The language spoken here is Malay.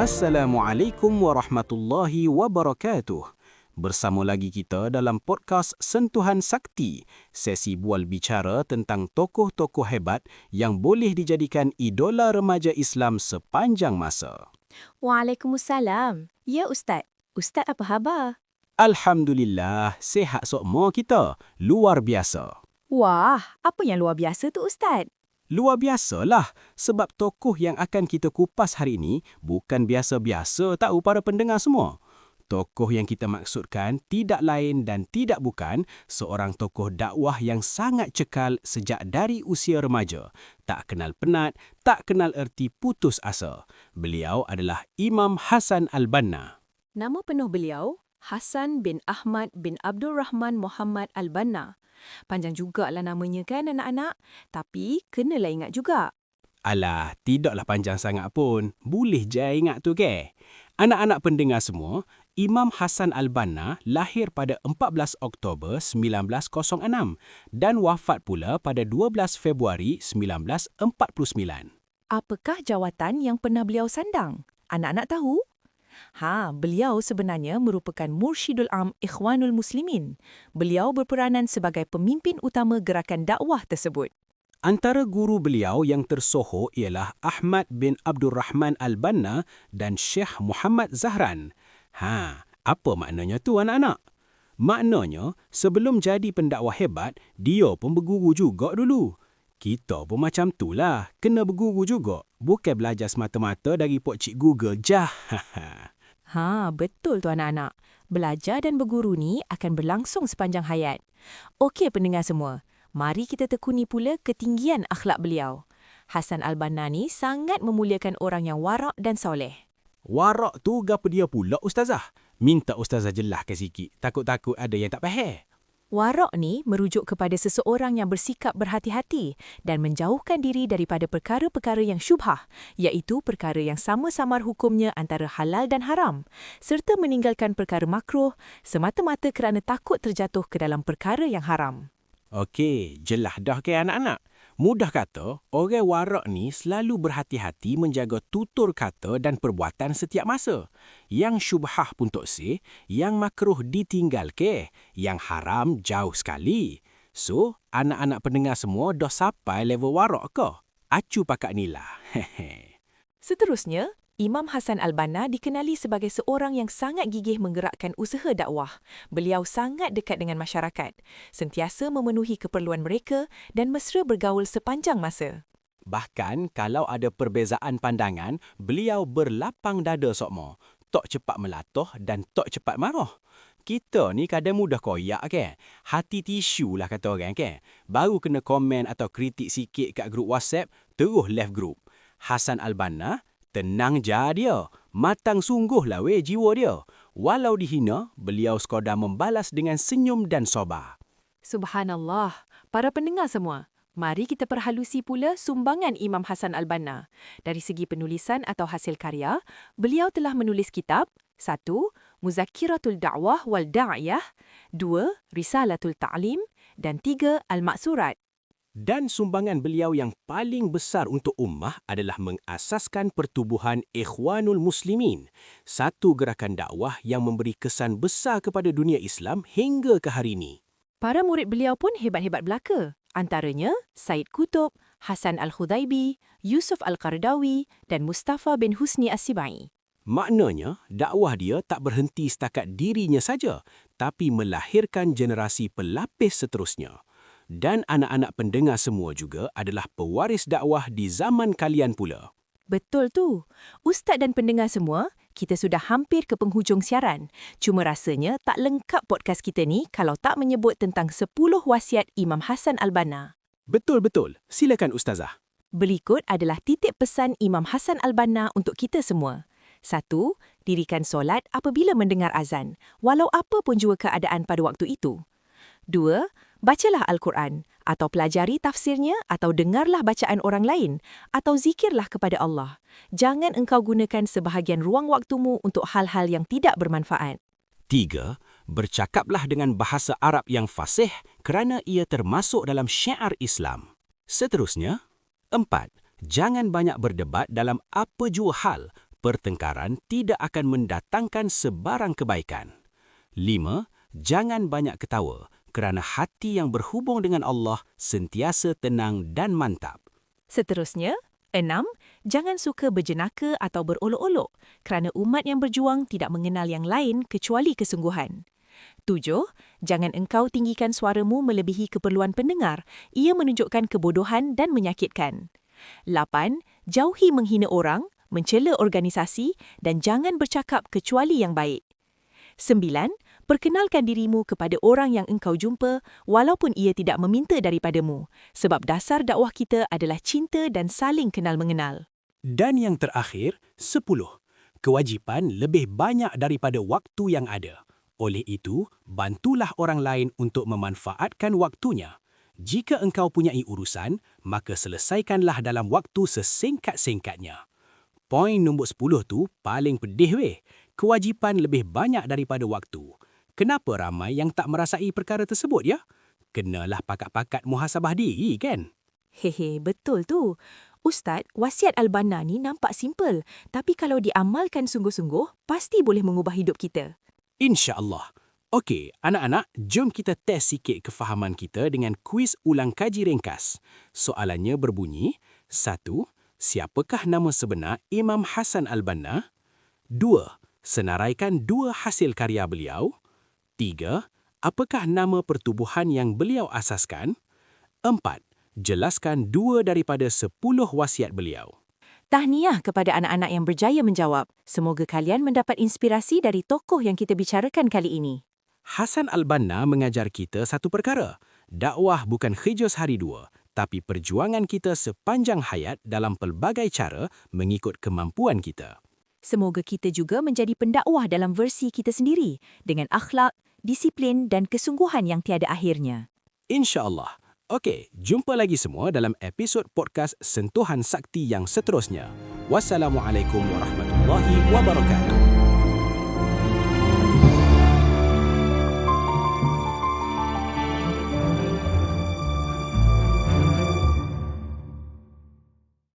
Assalamualaikum warahmatullahi wabarakatuh. Bersama lagi kita dalam podcast Sentuhan Sakti, sesi bual bicara tentang tokoh-tokoh hebat yang boleh dijadikan idola remaja Islam sepanjang masa. Waalaikumsalam. Ya Ustaz. Ustaz apa khabar? Alhamdulillah, sihat semua kita. Luar biasa. Wah, apa yang luar biasa tu Ustaz? Luar biasalah sebab tokoh yang akan kita kupas hari ini bukan biasa-biasa tahu para pendengar semua. Tokoh yang kita maksudkan tidak lain dan tidak bukan seorang tokoh dakwah yang sangat cekal sejak dari usia remaja. Tak kenal penat, tak kenal erti putus asa. Beliau adalah Imam Hasan Al-Banna. Nama penuh beliau, Hasan bin Ahmad bin Abdul Rahman Muhammad Al-Banna. Panjang jugalah namanya kan anak-anak, tapi kenalah ingat juga. Alah, tidaklah panjang sangat pun. Boleh je ingat tu ke? Anak-anak pendengar semua, Imam Hasan Al-Banna lahir pada 14 Oktober 1906 dan wafat pula pada 12 Februari 1949. Apakah jawatan yang pernah beliau sandang? Anak-anak tahu? Beliau sebenarnya merupakan Mursyidul Am Ikhwanul Muslimin. Beliau berperanan sebagai pemimpin utama gerakan dakwah tersebut. Antara guru beliau yang tersohor ialah Ahmad bin Abdul Rahman Al-Banna dan Syekh Muhammad Zahran. Apa maknanya tu anak-anak? Maknanya, sebelum jadi pendakwah hebat, dia pun berguru juga dulu. Kita pun macam itulah, kena berguru juga. Bukan belajar semata-mata dari Pok Cik Google jah. Betul tu anak-anak. Belajar dan berguru ni akan berlangsung sepanjang hayat. Okey pendengar semua, mari kita tekuni pula ketinggian akhlak beliau. Hasan Al-Banna ni sangat memuliakan orang yang warak dan soleh. Warak tu gapa dia pula Ustazah? Minta Ustazah jelaskan sikit. Takut-takut ada yang tak faham. Warak ni merujuk kepada seseorang yang bersikap berhati-hati dan menjauhkan diri daripada perkara-perkara yang syubhah, iaitu perkara yang sama-samar hukumnya antara halal dan haram, serta meninggalkan perkara makruh semata-mata kerana takut terjatuh ke dalam perkara yang haram. Okey, jelas dah ke anak-anak? Mudah kata, orang warak ni selalu berhati-hati menjaga tutur kata dan perbuatan setiap masa. Yang syubhah pun tok sih, yang makruh ditinggal ke, yang haram jauh sekali. So, anak-anak pendengar semua dah sampai level warak ke? Acu pakak nilah. Seterusnya, Imam Hasan Al-Banna dikenali sebagai seorang yang sangat gigih menggerakkan usaha dakwah. Beliau sangat dekat dengan masyarakat, sentiasa memenuhi keperluan mereka dan mesra bergaul sepanjang masa. Bahkan kalau ada perbezaan pandangan, beliau berlapang dada sokmo. Tok cepat melatoh dan tok cepat marah. Kita ni kadang mudah koyak ke? Hati tisu lah kata orang ke? Baru kena komen atau kritik sikit kat grup WhatsApp, terus left group. Hasan Al-Banna, tenang je dia. Matang sungguhlah jiwa dia. Walau dihina, beliau sekadar membalas dengan senyum dan sabar. Subhanallah. Para pendengar semua, mari kita perhalusi pula sumbangan Imam Hasan Al-Banna. Dari segi penulisan atau hasil karya, beliau telah menulis kitab 1. Muzakkiratul Da'wah wal Da'iyah, 2. Risalatul Ta'lim dan 3. Al-Maksurat. Dan sumbangan beliau yang paling besar untuk ummah adalah mengasaskan pertubuhan Ikhwanul Muslimin, satu gerakan dakwah yang memberi kesan besar kepada dunia Islam hingga ke hari ini. Para murid beliau pun hebat-hebat belaka. Antaranya Said Qutb, Hasan Al-Khudaibi, Yusuf Al-Qardawi dan Mustafa bin Husni As-Sibai. Maknanya, dakwah dia tak berhenti setakat dirinya saja, tapi melahirkan generasi pelapis seterusnya. Dan anak-anak pendengar semua juga adalah pewaris dakwah di zaman kalian pula. Betul tu. Ustaz dan pendengar semua, kita sudah hampir ke penghujung siaran. Cuma rasanya tak lengkap podcast kita ni kalau tak menyebut tentang 10 wasiat Imam Hasan Al-Banna. Betul-betul. Silakan Ustazah. Berikut adalah titik pesan Imam Hasan Al-Banna untuk kita semua. 1. Dirikan solat apabila mendengar azan, walau apa pun jua keadaan pada waktu itu. 2. Bacalah Al-Quran atau pelajari tafsirnya atau dengarlah bacaan orang lain atau zikirlah kepada Allah. Jangan engkau gunakan sebahagian ruang waktumu untuk hal-hal yang tidak bermanfaat. 3. Bercakaplah dengan bahasa Arab yang fasih kerana ia termasuk dalam syiar Islam. Seterusnya, 4. Jangan banyak berdebat dalam apa jua hal. Pertengkaran tidak akan mendatangkan sebarang kebaikan. 5. Jangan banyak ketawa kerana hati yang berhubung dengan Allah sentiasa tenang dan mantap. Seterusnya, 6. Jangan suka berjenaka atau berolok-olok kerana umat yang berjuang tidak mengenal yang lain kecuali kesungguhan. 7. Jangan engkau tinggikan suaramu melebihi keperluan pendengar. Ia menunjukkan kebodohan dan menyakitkan. 8. Jauhi menghina orang, mencela organisasi dan jangan bercakap kecuali yang baik. 9. Perkenalkan dirimu kepada orang yang engkau jumpa walaupun ia tidak meminta daripadamu, sebab dasar dakwah kita adalah cinta dan saling kenal-mengenal. Dan yang terakhir, 10. Kewajipan lebih banyak daripada waktu yang ada. Oleh itu, bantulah orang lain untuk memanfaatkan waktunya. Jika engkau punyai urusan, maka selesaikanlah dalam waktu sesingkat-singkatnya. Poin nombor 10 tu paling pedih weh. Kewajipan lebih banyak daripada waktu. Kenapa ramai yang tak merasai perkara tersebut ya? Kenalah pakat-pakat muhasabah diri kan? Hehe, betul tu. Ustaz, wasiat Al-Banna ni nampak simple, tapi kalau diamalkan sungguh-sungguh, pasti boleh mengubah hidup kita. InsyaAllah. Okey, anak-anak, jom kita test sikit kefahaman kita dengan kuis ulang kaji ringkas. Soalannya berbunyi, 1. Siapakah nama sebenar Imam Hasan Al-Banna? 2. Senaraikan 2 hasil karya beliau. 3. Apakah nama pertubuhan yang beliau asaskan? 4. Jelaskan 2 daripada 10 wasiat beliau. Tahniah kepada anak-anak yang berjaya menjawab. Semoga kalian mendapat inspirasi dari tokoh yang kita bicarakan kali ini. Hasan Al-Banna mengajar kita satu perkara. Dakwah bukan kerja sehari dua, tapi perjuangan kita sepanjang hayat dalam pelbagai cara mengikut kemampuan kita. Semoga kita juga menjadi pendakwah dalam versi kita sendiri, dengan akhlak, disiplin dan kesungguhan yang tiada akhirnya. InsyaAllah. Okey, jumpa lagi semua dalam episod podcast Sentuhan Sakti yang seterusnya. Wassalamualaikum warahmatullahi wabarakatuh.